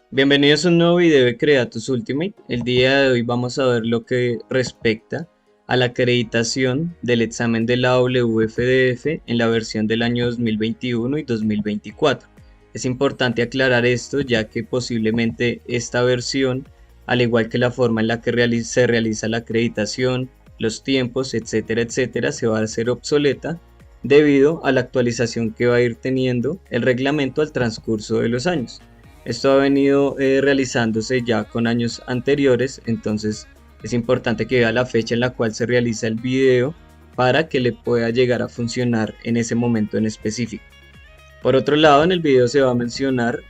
Bienvenidos a un nuevo video de Creatus Ultimate. El día de hoy vamos a ver lo que respecta a la acreditación del examen de la WFDF en la versión del año 2021 y 2024. Es importante aclarar esto ya que posiblemente esta versión, al igual que la forma en la que se realiza la acreditación, los tiempos, etcétera, etcétera, se va a hacer obsoleta debido a la actualización que va a ir teniendo el reglamento al transcurso de los años. Esto ha venido realizándose ya con años anteriores, entonces es importante que vea la fecha en la cual se realiza el video para que le pueda llegar a funcionar en ese momento en específico. Por otro lado, en el video se va a mencionar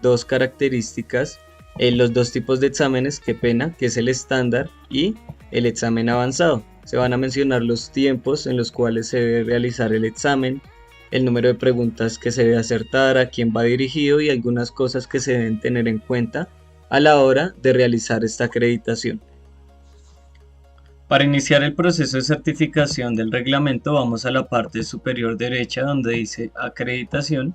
dos características, los dos tipos de exámenes, qué pena, que es el estándar y el examen avanzado. Se van a mencionar los tiempos en los cuales se debe realizar el examen, el número de preguntas que se debe acertar, a quién va dirigido y algunas cosas que se deben tener en cuenta a la hora de realizar esta acreditación. Para iniciar el proceso de certificación del reglamento vamos a la parte superior derecha donde dice acreditación.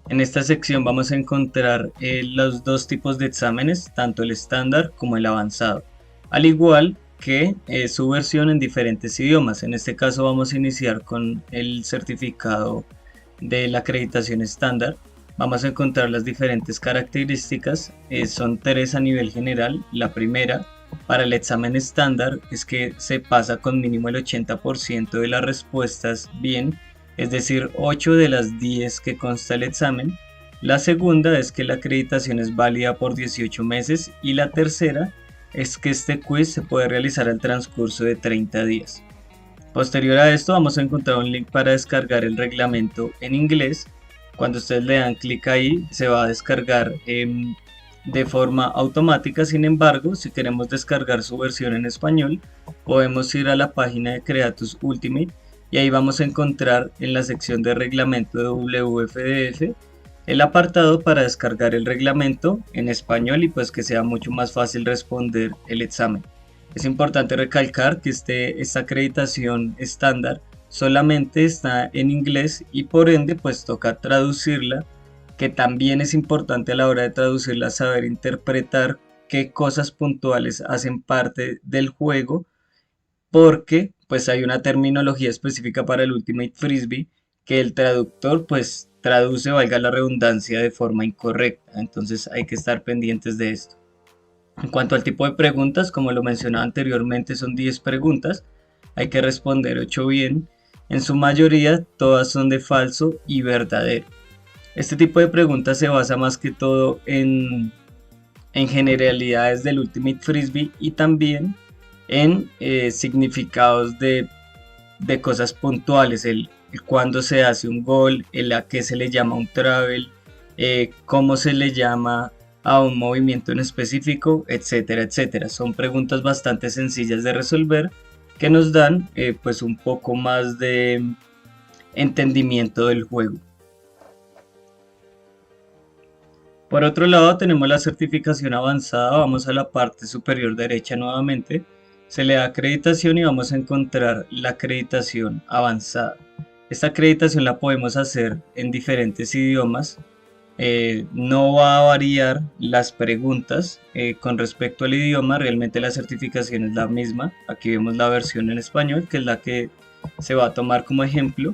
En esta sección vamos a encontrar los dos tipos de exámenes, tanto el estándar como el avanzado, al igual que su versión en diferentes idiomas. En este caso vamos a iniciar con el certificado de la acreditación estándar. Vamos a encontrar las diferentes características, son tres a nivel general. La primera, para el examen estándar, es que se pasa con mínimo el 80% de las respuestas bien, es decir, 8 de las 10 que consta el examen. La segunda es que la acreditación es válida por 18 meses y la tercera es que este quiz se puede realizar al transcurso de 30 días. Posterior a esto vamos a encontrar un link para descargar el reglamento en inglés. Cuando ustedes le dan clic ahí se va a descargar de forma automática. Sin embargo, si queremos descargar su versión en español, podemos ir a la página de Creatus Ultimate y ahí vamos a encontrar en la sección de reglamento de WFDF el apartado para descargar el reglamento en español y pues que sea mucho más fácil responder el examen. Es importante recalcar que esta acreditación estándar solamente está en inglés y por ende pues toca traducirla, que también es importante a la hora de traducirla saber interpretar qué cosas puntuales hacen parte del juego, porque pues hay una terminología específica para el Ultimate Frisbee que el traductor pues traduce, valga la redundancia, de forma incorrecta. Entonces hay que estar pendientes de esto. En cuanto al tipo de preguntas, como lo mencionaba anteriormente, son 10 preguntas. Hay que responder 8 bien. En su mayoría todas son de falso y verdadero. Este tipo de preguntas se basa más que todo en generalidades del Ultimate Frisbee y también en significados de cosas puntuales, el cuándo se hace un gol, el a qué se le llama un travel, cómo se le llama a un movimiento en específico, etcétera, etcétera. Son preguntas bastante sencillas de resolver que nos dan pues un poco más de entendimiento del juego. Por otro lado tenemos la certificación avanzada. Vamos a la parte superior derecha nuevamente, se le da acreditación y vamos a encontrar la acreditación avanzada. Esta acreditación la podemos hacer en diferentes idiomas. No va a variar las preguntas con respecto al idioma, realmente la certificación es la misma. Aquí vemos la versión en español, que es la que se va a tomar como ejemplo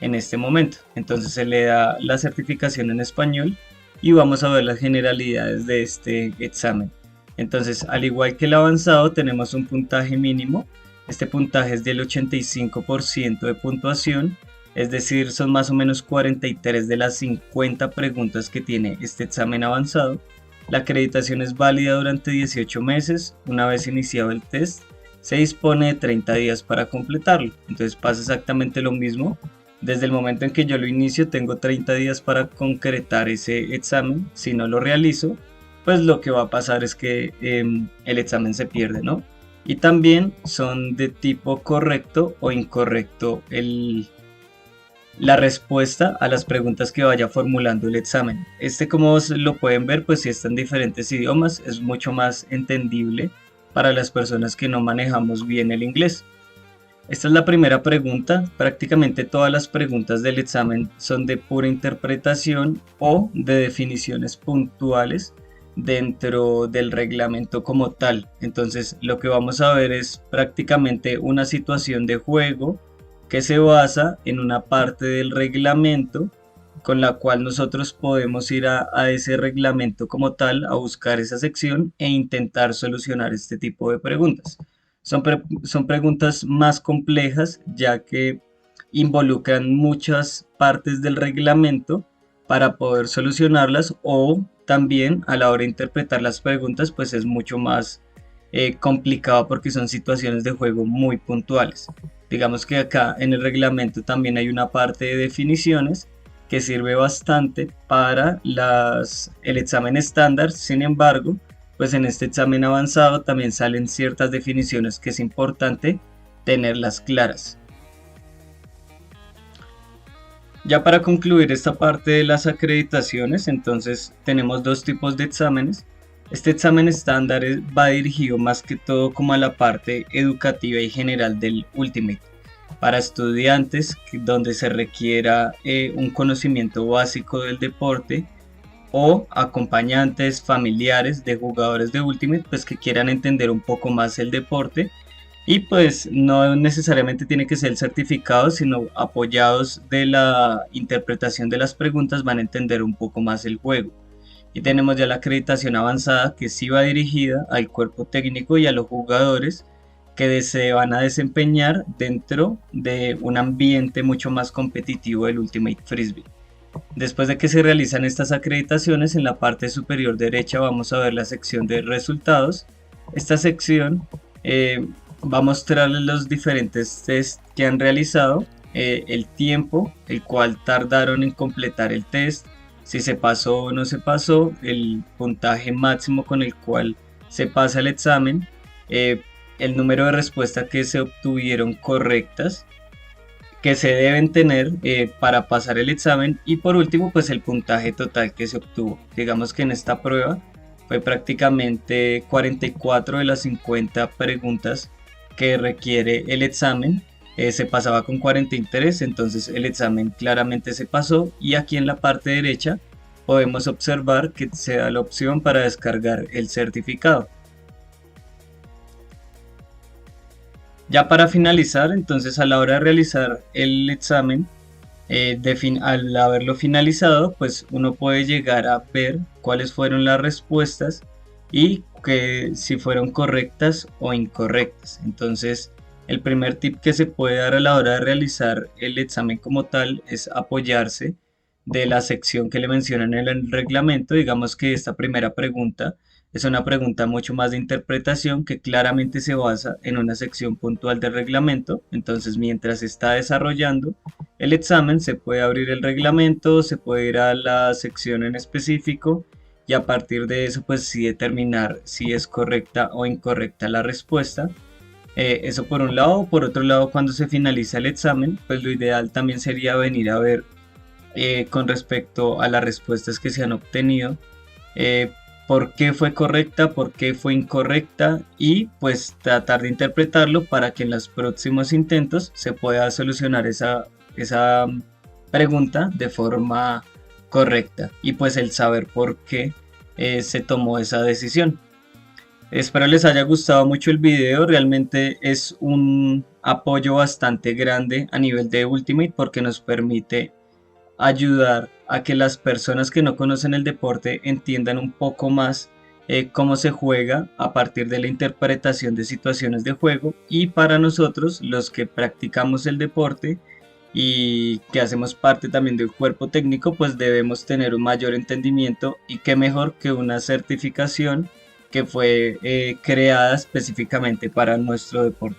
en este momento. Entonces se le da la certificación en español y vamos a ver las generalidades de este examen. Entonces, al igual que el avanzado, tenemos un puntaje mínimo. Este puntaje es del 85% de puntuación, es decir, son más o menos 43 de las 50 preguntas que tiene este examen avanzado. La acreditación es válida durante 18 meses. Una vez iniciado el test, se dispone de 30 días para completarlo. Entonces pasa exactamente lo mismo. Desde el momento en que yo lo inicio, tengo 30 días para concretar ese examen. Si no lo realizo, pues lo que va a pasar es que el examen se pierde, ¿no? Y también son de tipo correcto o incorrecto la respuesta a las preguntas que vaya formulando el examen. Como lo pueden ver, pues si está en diferentes idiomas, es mucho más entendible para las personas que no manejamos bien el inglés. Esta es la primera pregunta. Prácticamente todas las preguntas del examen son de pura interpretación o de definiciones puntuales. dentro del reglamento como tal. Entonces lo que vamos a ver es prácticamente una situación de juego que se basa en una parte del reglamento con la cual nosotros podemos ir a ese reglamento como tal, a buscar esa sección e intentar solucionar este tipo de preguntas. Son preguntas más complejas ya que involucran muchas partes del reglamento para poder solucionarlas, o también a la hora de interpretar las preguntas pues es mucho más complicado porque son situaciones de juego muy puntuales. Digamos que acá en el reglamento también hay una parte de definiciones que sirve bastante para el examen estándar. Sin embargo, pues en este examen avanzado también salen ciertas definiciones que es importante tenerlas claras. Ya para concluir esta parte de las acreditaciones, entonces tenemos dos tipos de exámenes. Este examen estándar va dirigido más que todo como a la parte educativa y general del Ultimate, para estudiantes donde se requiera un conocimiento básico del deporte, o acompañantes familiares de jugadores de Ultimate pues que quieran entender un poco más el deporte, y pues no necesariamente tiene que ser el certificado, sino apoyados de la interpretación de las preguntas van a entender un poco más el juego. Y tenemos ya la acreditación avanzada, que sí va dirigida al cuerpo técnico y a los jugadores que se van a desempeñar dentro de un ambiente mucho más competitivo del Ultimate Frisbee. Después de que se realizan estas acreditaciones, en la parte superior derecha vamos a ver la sección de resultados. Esta sección va a mostrarles los diferentes tests que han realizado, el tiempo el cual tardaron en completar el test, si se pasó o no se pasó, el puntaje máximo con el cual se pasa el examen, el número de respuestas que se obtuvieron correctas, que se deben tener para pasar el examen, y por último pues el puntaje total que se obtuvo. Digamos que en esta prueba fue prácticamente 44 de las 50 preguntas que requiere el examen, se pasaba con 43, entonces el examen claramente se pasó. Y aquí en la parte derecha podemos observar que se da la opción para descargar el certificado. Ya para finalizar, entonces a la hora de realizar el examen, al haberlo finalizado, pues uno puede llegar a ver cuáles fueron las respuestas y que si fueron correctas o incorrectas. Entonces, el primer tip que se puede dar a la hora de realizar el examen como tal es apoyarse de la sección que le mencionan en el reglamento. Digamos que esta primera pregunta es una pregunta mucho más de interpretación que claramente se basa en una sección puntual del reglamento. Entonces, mientras se está desarrollando el examen, se puede abrir el reglamento, se puede ir a la sección en específico y a partir de eso pues sí determinar si es correcta o incorrecta la respuesta. Eso por un lado. Por otro lado, cuando se finaliza el examen, pues lo ideal también sería venir a ver con respecto a las respuestas que se han obtenido, por qué fue correcta, por qué fue incorrecta, y pues tratar de interpretarlo para que en los próximos intentos se pueda solucionar esa pregunta de forma correcta, y pues el saber por qué se tomó esa decisión. Espero les haya gustado mucho el video. Realmente es un apoyo bastante grande a nivel de Ultimate porque nos permite ayudar a que las personas que no conocen el deporte entiendan un poco más cómo se juega a partir de la interpretación de situaciones de juego, y para nosotros los que practicamos el deporte y que hacemos parte también del cuerpo técnico pues debemos tener un mayor entendimiento, y qué mejor que una certificación que fue creada específicamente para nuestro deporte.